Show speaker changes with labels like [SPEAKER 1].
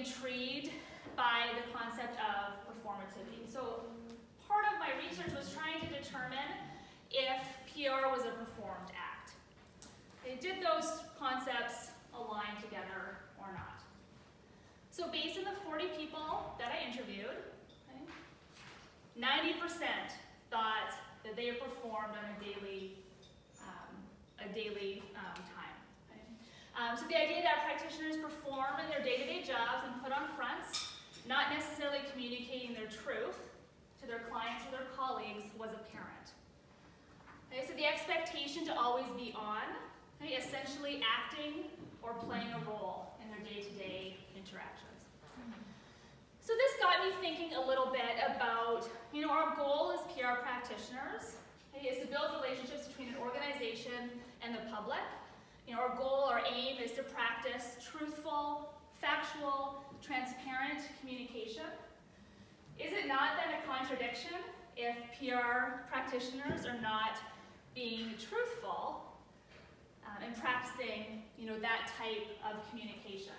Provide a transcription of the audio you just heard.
[SPEAKER 1] intrigued by the concept of performativity. So part of my research was trying to determine if PR was a performed act. Did those concepts align together or not? So based on the 40 people that I interviewed, 90% thought that they are performed on a daily time. So the idea that practitioners perform in their day-to-day jobs and put on fronts, not necessarily communicating their truth to their clients or their colleagues, was apparent. So the expectation to always be on, essentially acting or playing a role in their day-to-day interactions. So this got me thinking a little bit about, our goal as PR practitioners is to build relationships between an organization and the public. Our goal, our aim is to practice truthful, factual, transparent communication. Is it not then a contradiction if PR practitioners are not being truthful and practicing, that type of communication?